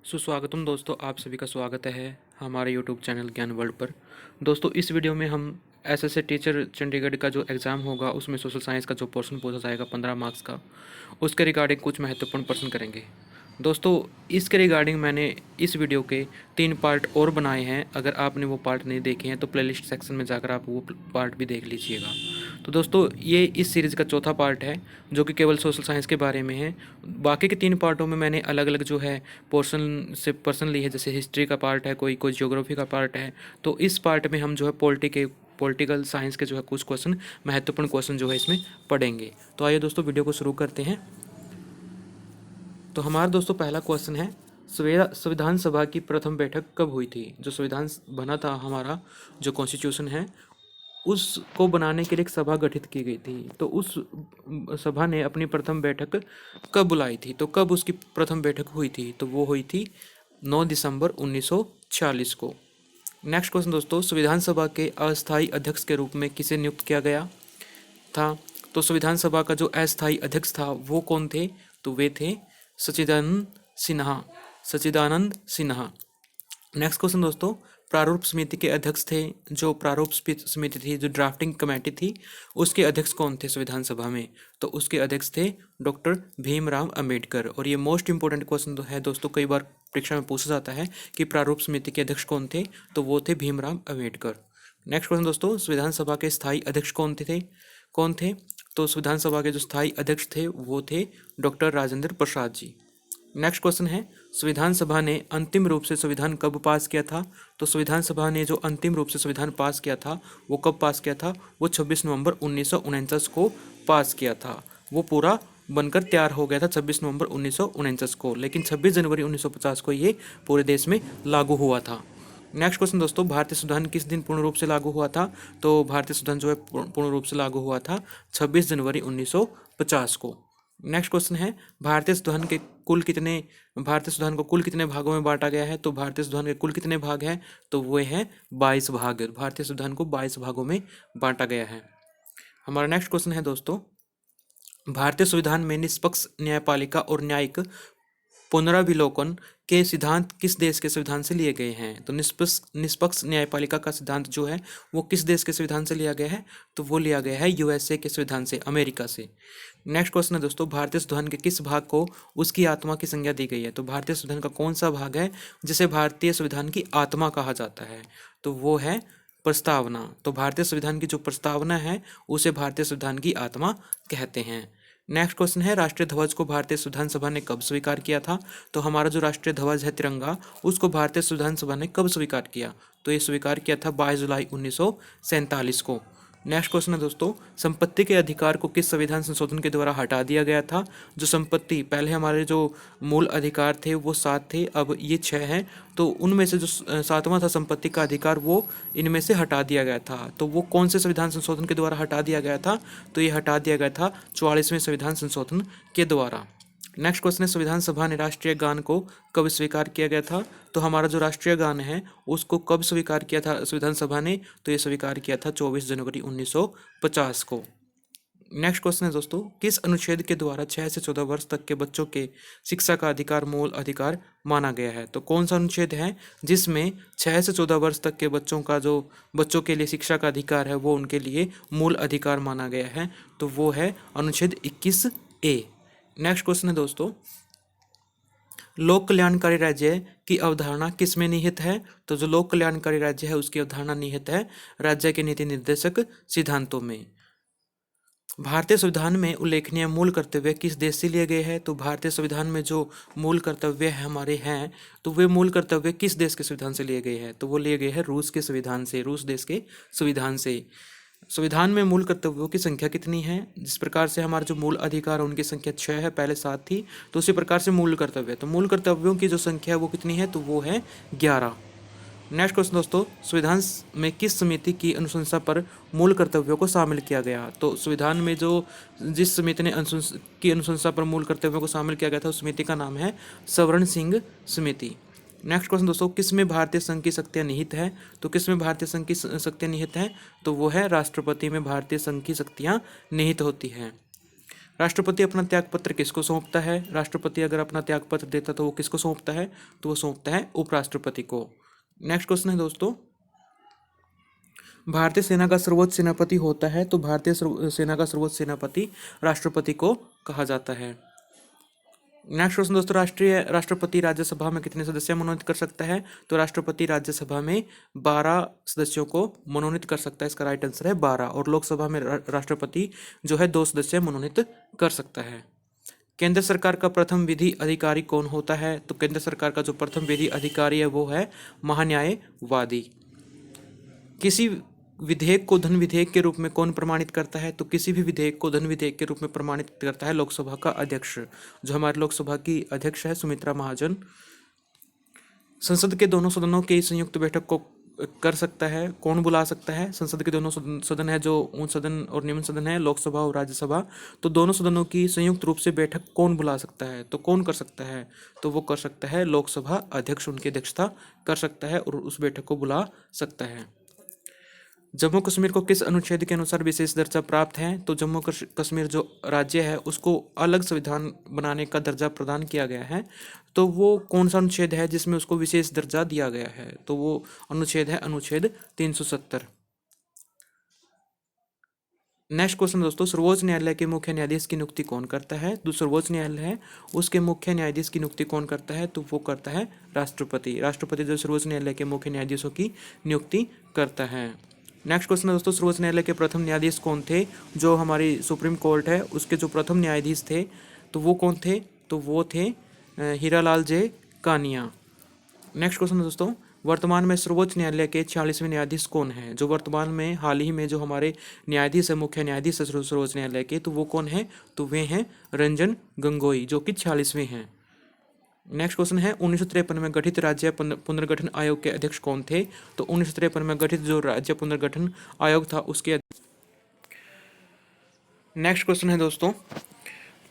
सुस्वागतम दोस्तों, आप सभी का स्वागत है हमारे यूट्यूब चैनल ज्ञान वर्ल्ड पर। दोस्तों, इस वीडियो में हम एसएससी टीचर चंडीगढ़ का जो एग्ज़ाम होगा उसमें सोशल साइंस का जो पोर्शन पूछा जाएगा 15 मार्क्स का, उसके रिगार्डिंग कुछ महत्वपूर्ण प्रश्न करेंगे। दोस्तों, इसके रिगार्डिंग मैंने इस वीडियो के 3 पार्ट और बनाए हैं। अगर आपने वो पार्ट नहीं देखे हैं तो प्लेलिस्ट सेक्शन में जाकर आप वो पार्ट भी देख लीजिएगा। तो दोस्तों, ये इस सीरीज़ का चौथा पार्ट है जो कि केवल सोशल साइंस के बारे में है। बाकी के 3 पार्टों में मैंने अलग अलग जो है पोर्शन से पर्सन ली है, जैसे हिस्ट्री का पार्ट है, कोई ज्योग्राफी का पार्ट है। तो इस पार्ट में हम जो है पॉलिटिकल साइंस के जो है कुछ क्वेश्चन, महत्वपूर्ण क्वेश्चन जो है इसमें पढ़ेंगे। तो आइए दोस्तों, वीडियो को शुरू करते हैं। तो हमारा दोस्तों पहला क्वेश्चन है, संविधान सभा की प्रथम बैठक कब हुई थी? जो संविधान बना था, हमारा जो कॉन्स्टिट्यूशन है, उसको बनाने के लिए एक सभा गठित की गई थी। तो उस सभा ने अपनी प्रथम बैठक कब बुलाई थी? तो कब उसकी प्रथम बैठक हुई थी? तो वो हुई थी 9 दिसंबर 1946 को। नेक्स्ट क्वेश्चन दोस्तों, संविधान सभा के अस्थायी अध्यक्ष के रूप में किसे नियुक्त किया गया था? तो संविधान सभा का जो अस्थायी अध्यक्ष था वो कौन थे? तो वे थे सच्चिदानंद सिन्हा। नेक्स्ट क्वेश्चन दोस्तों, प्रारूप समिति के अध्यक्ष थे, जो प्रारूप समिति थी, जो ड्राफ्टिंग कमेटी थी, उसके अध्यक्ष कौन थे संविधान सभा में? तो उसके अध्यक्ष थे डॉक्टर भीमराव अंबेडकर। और ये मोस्ट इंपॉर्टेंट क्वेश्चन है दोस्तों, कई बार परीक्षा में पूछा जाता है कि प्रारूप समिति के अध्यक्ष कौन थे, तो वो थे भीमराव अंबेडकर। नेक्स्ट क्वेश्चन दोस्तों, संविधान सभा के स्थायी अध्यक्ष कौन थे? तो संविधान सभा के जो स्थायी अध्यक्ष थे वो थे doctor Rajendra Prasad ji. Next question है, संविधान सभा ने अंतिम रूप से संविधान कब पास किया था? तो संविधान सभा ने जो अंतिम रूप से संविधान पास किया था वो कब पास किया था? वो 26 नवंबर 1949 को पास किया था। वो पूरा बनकर तैयार हो गया था 26 नवंबर 1949 को, लेकिन 26 जनवरी 1950 को ये पूरे देश में लागू हुआ था। नेक्स्ट क्वेश्चन दोस्तों, भारतीय संविधान किस दिन पूर्ण रूप से लागू हुआ था? तो भारतीय संविधान जो है पूर्ण रूप से लागू हुआ था 26 जनवरी 1950 को। नेक्स्ट क्वेश्चन है, भारतीय संविधान को कुल कितने भागों में बांटा गया है? तो भारतीय संविधान के कुल कितने भाग हैं? तो वे हैं 22 भाग। भारतीय संविधान को 22 भागों में बांटा गया है। हमारा नेक्स्ट क्वेश्चन है दोस्तों, भारतीय संविधान में निष्पक्ष न्यायपालिका और न्यायिक पुनराविलोकन के सिद्धांत किस देश के संविधान से लिए गए हैं? तो निष्पक्ष न्यायपालिका का सिद्धांत जो है वो किस देश के संविधान से लिया गया है? तो वो लिया गया है यूएसए के संविधान से, अमेरिका से। नेक्स्ट क्वेश्चन है दोस्तों, भारतीय संविधान के किस भाग को उसकी आत्मा की संज्ञा दी गई है? तो भारतीय संविधान का कौन सा भाग है जिसे भारतीय संविधान की आत्मा कहा जाता है? तो वो है प्रस्तावना। तो भारतीय संविधान की जो प्रस्तावना है उसे भारतीय संविधान की आत्मा कहते हैं। नेक्स्ट क्वेश्चन है, राष्ट्रीय ध्वज को भारतीय संविधान सभा ने कब स्वीकार किया था? तो हमारा जो राष्ट्रीय ध्वज है तिरंगा, उसको भारतीय संविधान सभा ने कब स्वीकार किया? तो ये स्वीकार किया था 22 जुलाई 1947 को। नेक्स्ट क्वेश्चन है दोस्तों, संपत्ति के अधिकार को किस संविधान संशोधन के द्वारा हटा दिया गया था? जो संपत्ति, पहले हमारे जो मूल अधिकार थे वो 7 थे, अब ये 6 हैं। तो उनमें से जो 7वां था संपत्ति का अधिकार, वो इनमें से हटा दिया गया था। तो वो कौन से संविधान संशोधन के द्वारा हटा दिया गया था? तो ये हटा दिया गया था 44वें संविधान संशोधन के द्वारा। नेक्स्ट क्वेश्चन है, संविधान सभा ने राष्ट्रीय गान को कब स्वीकार किया गया था? तो हमारा जो राष्ट्रीय गान है उसको कब स्वीकार किया था संविधान सभा ने? तो ये स्वीकार किया था 24 जनवरी 1950 को। नेक्स्ट क्वेश्चन है दोस्तों, किस अनुच्छेद के द्वारा 6 से 14 वर्ष तक के बच्चों के शिक्षा का अधिकार मूल अधिकार माना गया है? तो कौन सा अनुच्छेद है जिसमें 6 से 14 वर्ष तक के बच्चों के लिए शिक्षा का अधिकार है वो उनके लिए मूल अधिकार माना गया है? तो वो है अनुच्छेद 21A। नेक्स्ट क्वेश्चन है दोस्तों, लोक कल्याणकारी राज्य की अवधारणा किस में निहित है? तो जो लोक कल्याणकारी राज्य है उसकी अवधारणा निहित है राज्य के नीति निर्देशक सिद्धांतों में। भारतीय संविधान में उल्लेखनीय मूल कर्तव्य किस देश से लिए गए हैं? तो भारतीय संविधान में जो मूल कर्तव्य हमारे हैं, तो वे मूल कर्तव्य किस देश के संविधान से लिए गए हैं? तो वो लिए गए हैं रूस के संविधान से, रूस देश के संविधान से। संविधान में मूल कर्तव्यों की संख्या कितनी है? जिस प्रकार से हमारे जो मूल अधिकार है उनकी संख्या 6 है, पहले 7 थी, तो उसी प्रकार से मूल कर्तव्य, तो मूल कर्तव्यों की जो संख्या है वो कितनी है? तो वो है 11। नेक्स्ट क्वेश्चन दोस्तों, संविधान में किस समिति की अनुशंसा पर मूल कर्तव्यों को शामिल किया गया? तो संविधान में जिस समिति ने अनुशंसा पर मूल कर्तव्यों को शामिल किया गया था उस समिति का नाम है सवर्ण सिंह समिति। नेक्स्ट क्वेश्चन दोस्तों, किस में भारतीय संघ की शक्तियाँ निहित है? तो किस में भारतीय संघ की शक्तियाँ निहित हैं? तो वो है राष्ट्रपति में भारतीय संघ की शक्तियाँ निहित होती हैं। राष्ट्रपति अपना त्यागपत्र किसको सौंपता है? राष्ट्रपति अगर अपना त्यागपत्र देता तो वो किसको सौंपता है? तो वो सौंपता है उपराष्ट्रपति को। नेक्स्ट क्वेश्चन है दोस्तों, भारतीय सेना का सर्वोच्च सेनापति होता है, तो भारतीय सेना का सर्वोच्च सेनापति राष्ट्रपति को कहा जाता है। नेक्स्ट क्वेश्चन दोस्तों, राष्ट्रपति राज्यसभा में कितने सदस्य मनोनीत कर सकता है? तो राष्ट्रपति राज्यसभा में 12 सदस्यों को मनोनीत कर सकता है। इसका राइट आंसर है 12। और लोकसभा में राष्ट्रपति जो है 2 सदस्य मनोनीत कर सकता है। केंद्र सरकार का प्रथम विधि अधिकारी कौन होता है? तो केंद्र सरकार का जो प्रथम विधि अधिकारी है वो है महान्यायवादी। किसी विधेयक को धन विधेयक के रूप में कौन प्रमाणित करता है? तो किसी भी विधेयक को धन विधेयक के रूप में प्रमाणित करता है लोकसभा का अध्यक्ष, जो हमारे लोकसभा की अध्यक्ष है सुमित्रा महाजन। संसद के दोनों सदनों की संयुक्त बैठक को कर सकता है, कौन बुला सकता है? संसद के दोनों सदन है, जो उच्च सदन और निम्न सदन है, लोकसभा और राज्यसभा, तो दोनों सदनों की संयुक्त रूप से बैठक कौन बुला सकता है? तो कौन कर सकता है? तो वो कर सकता है लोकसभा अध्यक्ष, उनकी अध्यक्षता कर सकता है और उस बैठक को बुला सकता है। जम्मू कश्मीर को किस अनुच्छेद के अनुसार विशेष दर्जा प्राप्त है? तो जम्मू कश्मीर जो राज्य है उसको अलग संविधान बनाने का दर्जा प्रदान किया गया है। तो वो कौन सा अनुच्छेद है जिसमें उसको विशेष दर्जा दिया गया है? तो वो अनुच्छेद है अनुच्छेद 370। नेक्स्ट क्वेश्चन दोस्तों, सर्वोच्च न्यायालय के मुख्य न्यायाधीश की नियुक्ति कौन करता है? तो सर्वोच्च न्यायालय है उसके मुख्य न्यायाधीश की नियुक्ति कौन करता है? तो वो करता है राष्ट्रपति। राष्ट्रपति जो सर्वोच्च न्यायालय के मुख्य न्यायाधीशों की नियुक्ति करता है। नेक्स्ट क्वेश्चन है दोस्तों, सर्वोच्च न्यायालय के प्रथम न्यायाधीश कौन थे? जो हमारी सुप्रीम कोर्ट है उसके जो प्रथम न्यायाधीश थे तो वो कौन थे? तो वो थे हीरालाल जे कानिया। नेक्स्ट क्वेश्चन है दोस्तों, वर्तमान में सर्वोच्च न्यायालय के 46वें न्यायाधीश कौन है? जो वर्तमान में हाल ही में जो हमारे न्यायाधीश है, मुख्य न्यायाधीश है सर्वोच्च न्यायालय के, तो वो कौन है? तो वे हैं रंजन गोगोई, जो कि 46वें हैं। नेक्स्ट क्वेश्चन है 1953 में गठित राज्य पुनर्गठन आयोग के अध्यक्ष कौन थे? तो 1953 में गठित जो राज्य पुनर्गठन आयोग था उसके। नेक्स्ट क्वेश्चन है दोस्तों,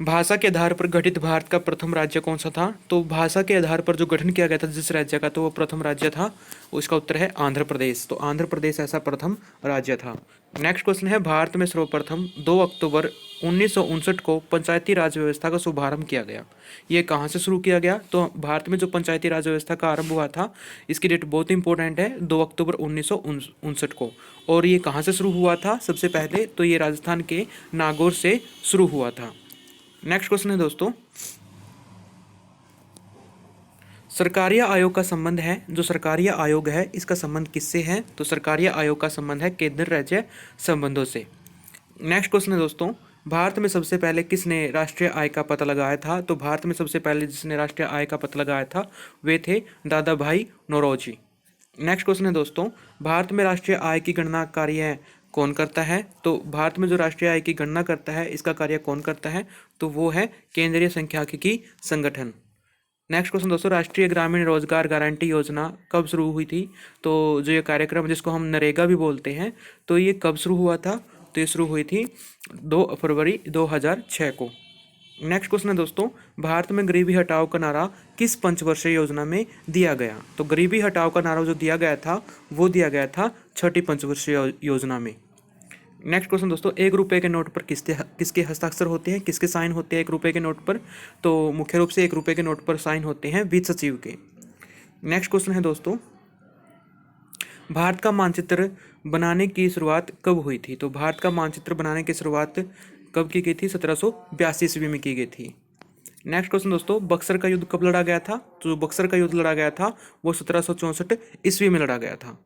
भाषा के आधार पर गठित भारत का प्रथम राज्य कौन सा था? तो भाषा के आधार पर जो गठन किया गया था जिस राज्य का, तो वो प्रथम राज्य था, उसका उत्तर है आंध्र प्रदेश। तो आंध्र प्रदेश ऐसा प्रथम राज्य था। नेक्स्ट क्वेश्चन है, भारत में सर्वप्रथम 2 अक्टूबर 1959 को पंचायती राज व्यवस्था का शुभारंभ किया गया। ये कहाँ से शुरू किया गया? तो भारत में जो पंचायती राज व्यवस्था का आरंभ हुआ था, इसकी डेट बहुत इंपॉर्टेंट है, 2 अक्टूबर 1959 को। और ये कहाँ से शुरू हुआ था? सबसे पहले तो ये राजस्थान के नागौर से शुरू हुआ था। नेक्स्ट क्वेश्चन है दोस्तों, सरकारीय आयोग का संबंध है, जो सरकारीय आयोग है इसका संबंध किससे है? तो सरकारीय आयोग का संबंध है केंद्र राज्य संबंधों से। नेक्स्ट क्वेश्चन है दोस्तों, भारत में सबसे पहले किसने राष्ट्रीय आय का पता लगाया था? तो भारत में सबसे पहले जिसने राष्ट्रीय आय का पता लगाया था वे थे दादा भाई नौरोजी। नेक्स्ट क्वेश्चन है दोस्तों, भारत में राष्ट्रीय आय की गणना कार्य कौन करता है? तो भारत में जो राष्ट्रीय आय की गणना करता है इसका कार्य कौन करता है? तो वो है केंद्रीय सांख्यिकी संगठन। नेक्स्ट क्वेश्चन दोस्तों, राष्ट्रीय ग्रामीण रोजगार गारंटी योजना कब शुरू हुई थी? तो जो ये कार्यक्रम जिसको हम नरेगा भी बोलते हैं, तो ये कब शुरू हुआ था? तो ये शुरू हुई थी 2 फरवरी 2006 को। नेक्स्ट क्वेश्चन है दोस्तों, भारत में गरीबी हटाओ का नारा किस पंचवर्षीय योजना में दिया गया? तो गरीबी हटाओ का नारा जो दिया गया था वो दिया गया था 6ठी पंचवर्षीय योजना में। नेक्स्ट क्वेश्चन दोस्तों, 1 रुपये के नोट पर किसके हस्ताक्षर होते हैं, किसके साइन होते हैं 1 रुपये के नोट पर? तो मुख्य रूप से 1 रुपये के नोट पर साइन होते हैं वित्त सचिव के। नेक्स्ट क्वेश्चन है दोस्तों, भारत का मानचित्र बनाने की शुरुआत कब हुई थी? तो भारत का मानचित्र बनाने की शुरुआत कब की गई थी? 1782 ईस्वी में की गई थी। नेक्स्ट क्वेश्चन दोस्तों, बक्सर का युद्ध कब लड़ा गया था? तो जो बक्सर का युद्ध लड़ा गया था वो 1764 ईस्वी में लड़ा गया था।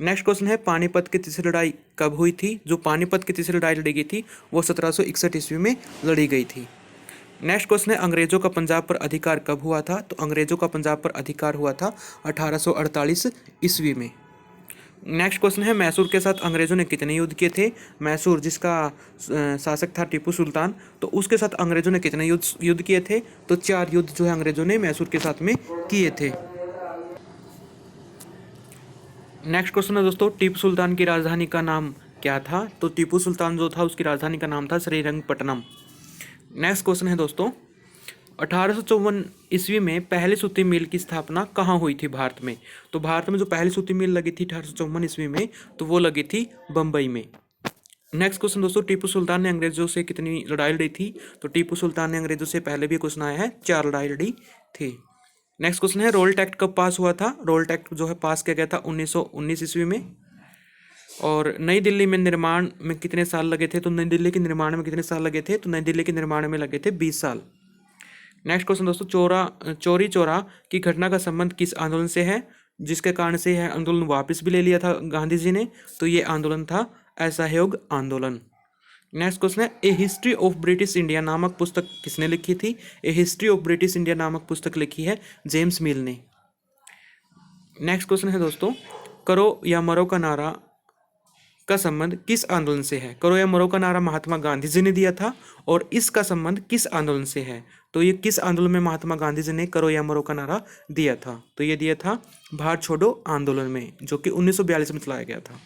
नेक्स्ट क्वेश्चन है, पानीपत की तीसरी लड़ाई कब हुई थी? जो पानीपत की तीसरी लड़ाई लड़ी गई थी वो 1761 ईस्वी में लड़ी गई थी। नेक्स्ट क्वेश्चन है, अंग्रेजों का पंजाब पर अधिकार कब हुआ था? तो अंग्रेजों का पंजाब पर अधिकार हुआ था 1848 ईस्वी में। नेक्स्ट क्वेश्चन है, मैसूर के साथ अंग्रेजों ने कितने युद्ध किए थे? मैसूर जिसका शासक था टीपू सुल्तान, तो उसके साथ अंग्रेजों ने कितने युद्ध किए थे? तो 4 युद्ध जो है अंग्रेजों ने मैसूर के साथ में किए थे। नेक्स्ट क्वेश्चन है दोस्तों, टीपू सुल्तान की राजधानी का नाम क्या था? तो टीपू सुल्तान जो था उसकी राजधानी का नाम था श्रीरंगपट्टनम। नेक्स्ट क्वेश्चन है दोस्तों, 1854 ईस्वी में पहली सूती मिल की स्थापना कहाँ हुई थी भारत में? तो भारत में जो पहली सूती मिल लगी थी 1854 ईस्वी में, तो वो लगी थी बम्बई में। नेक्स्ट क्वेश्चन दोस्तों, टीपू सुल्तान ने अंग्रेजों से कितनी लड़ाई लड़ी थी? तो टीपू सुल्तान ने अंग्रेजों से पहले भी क्वेश्चन आया है, 4 लड़ाई लड़ी थी। नेक्स्ट क्वेश्चन है, रोल टैक्ट कब पास हुआ था? रोल टैक्ट जो है पास किया गया था 1919 ईस्वी में। और नई दिल्ली में निर्माण में कितने साल लगे थे? तो नई दिल्ली के निर्माण में कितने साल लगे थे? तो नई दिल्ली के निर्माण में लगे थे 20 साल। नेक्स्ट क्वेश्चन दोस्तों, चौरी चौरा की घटना का संबंध किस आंदोलन से है? जिसके कारण से यह आंदोलन वापस भी ले लिया था गांधी जी ने, तो ये आंदोलन था असहयोग आंदोलन। नेक्स्ट क्वेश्चन है, ए हिस्ट्री ऑफ ब्रिटिश इंडिया नामक पुस्तक किसने लिखी थी? ए हिस्ट्री ऑफ ब्रिटिश इंडिया नामक पुस्तक लिखी है जेम्स मिल ने। नेक्स्ट क्वेश्चन है दोस्तों, करो या मरो का नारा का संबंध किस आंदोलन से है? करो या मरो का नारा महात्मा गांधी जी ने दिया था, और इसका संबंध किस आंदोलन से है? तो ये किस आंदोलन में महात्मा गांधी जी ने करो या मरो का नारा दिया था? तो ये दिया था भारत छोड़ो आंदोलन में, जो कि 1942 में चलाया गया था।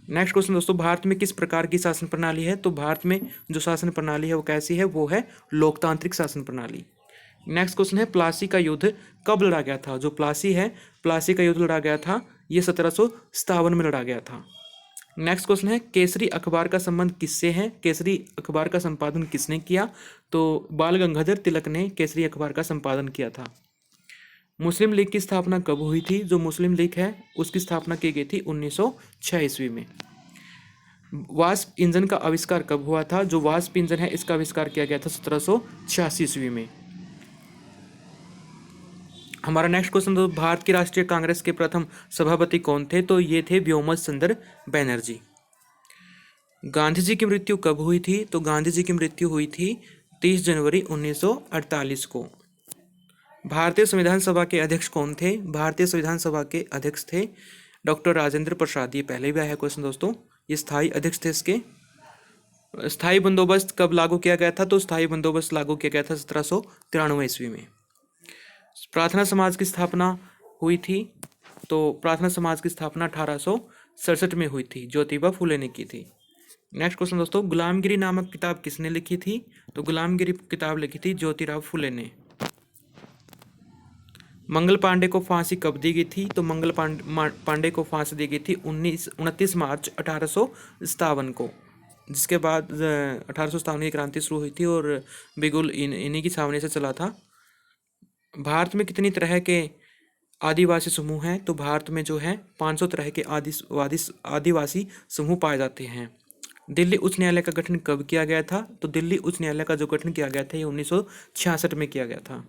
नेक्स्ट क्वेश्चन दोस्तों, भारत में किस प्रकार की शासन प्रणाली है? तो भारत में जो शासन प्रणाली है वो कैसी है? वो है लोकतांत्रिक शासन प्रणाली। नेक्स्ट क्वेश्चन है, प्लासी का युद्ध कब लड़ा गया था? जो प्लासी है, प्लासी का युद्ध लड़ा गया था, ये 1757 में लड़ा गया था। नेक्स्ट क्वेश्चन है, केसरी अखबार का संबंध किससे है? केसरी अखबार का संपादन किसने किया? तो बाल गंगाधर तिलक ने केसरी अखबार का संपादन किया था। मुस्लिम लीग की स्थापना कब हुई थी? जो मुस्लिम लीग है उसकी स्थापना की गई थी 1906 ईस्वी में। वास्प इंजन का आविष्कार कब हुआ था? जो वास्प इंजन है इसका आविष्कार किया गया था 1786 ईस्वी में। हमारा नेक्स्ट क्वेश्चन, तो भारत की राष्ट्रीय कांग्रेस के प्रथम सभापति कौन थे? तो ये थे व्योम चंद्र बनर्जी। गांधी जी की मृत्यु कब हुई थी? तो गांधी जी की मृत्यु हुई थी 30 जनवरी 1948 को। भारतीय संविधान सभा के अध्यक्ष कौन थे? भारतीय संविधान सभा के अध्यक्ष थे डॉक्टर राजेंद्र प्रसाद। ये पहले भी आया है क्वेश्चन दोस्तों, ये स्थायी अध्यक्ष थे इसके। स्थायी बंदोबस्त कब लागू किया गया था? तो स्थायी बंदोबस्त लागू किया गया था 1793 ईस्वी में। प्रार्थना समाज की स्थापना हुई थी, तो प्रार्थना समाज की स्थापना 1867 में हुई थी, ज्योतिबा फुले ने की थी। नेक्स्ट क्वेश्चन दोस्तों, गुलामगिरी नामक किताब किसने लिखी थी? तो गुलामगिरी किताब लिखी थी ज्योतिराव फुले ने। मंगल पांडे को फांसी कब दी गई थी? तो मंगल पांडे को फांसी दी गई थी 29 मार्च 1857 को, जिसके बाद 1857 की क्रांति शुरू हुई थी और बिगुल इन्हीं की छावनी से चला था। भारत में कितनी तरह के आदिवासी समूह हैं? तो भारत में जो है 500 तरह के आदिवासी समूह पाए जाते हैं। दिल्ली उच्च न्यायालय का गठन कब किया गया था? तो दिल्ली उच्च न्यायालय का जो गठन किया गया था ये 1966 में किया गया था।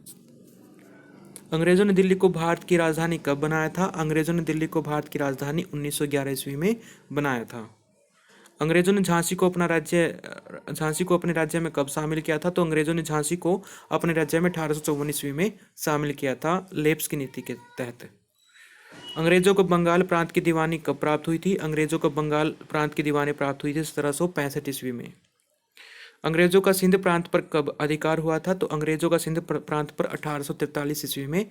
अंग्रेजों ने दिल्ली को भारत की राजधानी कब बनाया था? अंग्रेजों ने दिल्ली को भारत की राजधानी 1911 ईस्वी में बनाया था। अंग्रेजों ने झांसी को अपने राज्य में कब शामिल किया था? तो अंग्रेजों ने झांसी को अपने राज्य में 1854 ईस्वी में शामिल किया था, लेप्स की नीति के तहत। अंग्रेजों को बंगाल प्रांत की दीवानी कब प्राप्त हुई थी? अंग्रेजों को बंगाल प्रांत की दीवानी प्राप्त हुई थी 1765 ईस्वी में। अंग्रेजों का सिंध प्रांत पर कब अधिकार हुआ था? तो अंग्रेजों का सिंध प्रांत पर 1843 ईस्वी में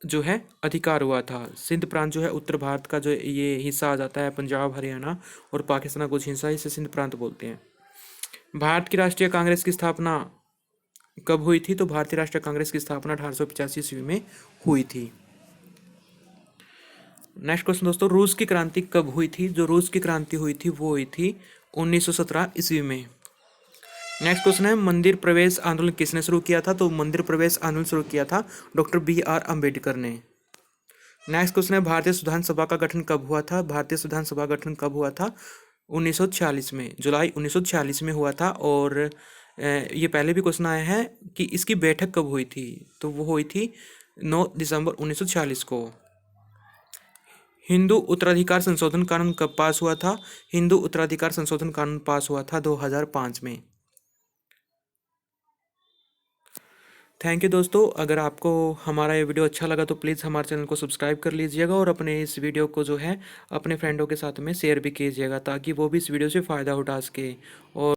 जो है अधिकार हुआ था। सिंध प्रांत जो है उत्तर भारत का जो ये हिस्सा आ जाता है, पंजाब, हरियाणा और पाकिस्तान का कुछ हिस्सा, इसे सिंध प्रांत बोलते हैं। भारत की राष्ट्रीय कांग्रेस की स्थापना कब हुई थी? तो भारतीय राष्ट्रीय कांग्रेस की स्थापना 1885 ईस्वी में हुई थी। नेक्स्ट क्वेश्चन दोस्तों, रूस की क्रांति कब हुई थी? जो रूस की क्रांति हुई थी वो हुई थी 1917 ईस्वी में। नेक्स्ट क्वेश्चन है, मंदिर प्रवेश आंदोलन किसने शुरू किया था? तो मंदिर प्रवेश आंदोलन शुरू किया था डॉक्टर BR अम्बेडकर ने। नेक्स्ट क्वेश्चन है, भारतीय संविधान सभा का गठन कब हुआ था? भारतीय संविधान सभा का गठन कब हुआ था? 1946 में, जुलाई 1946 में हुआ था। और ये पहले भी क्वेश्चन आया है कि इसकी बैठक कब हुई थी? तो वो हुई थी 9 दिसंबर 1946 को। हिंदू उत्तराधिकार संशोधन कानून कब पास हुआ था? हिंदू उत्तराधिकार संशोधन कानून पास हुआ था 2005 में। थैंक यू दोस्तों, अगर आपको हमारा ये वीडियो अच्छा लगा तो प्लीज़ हमारे चैनल को सब्सक्राइब कर लीजिएगा और अपने इस वीडियो को जो है अपने फ्रेंडों के साथ में शेयर भी कीजिएगा, ताकि वो भी इस वीडियो से फ़ायदा उठा सके। और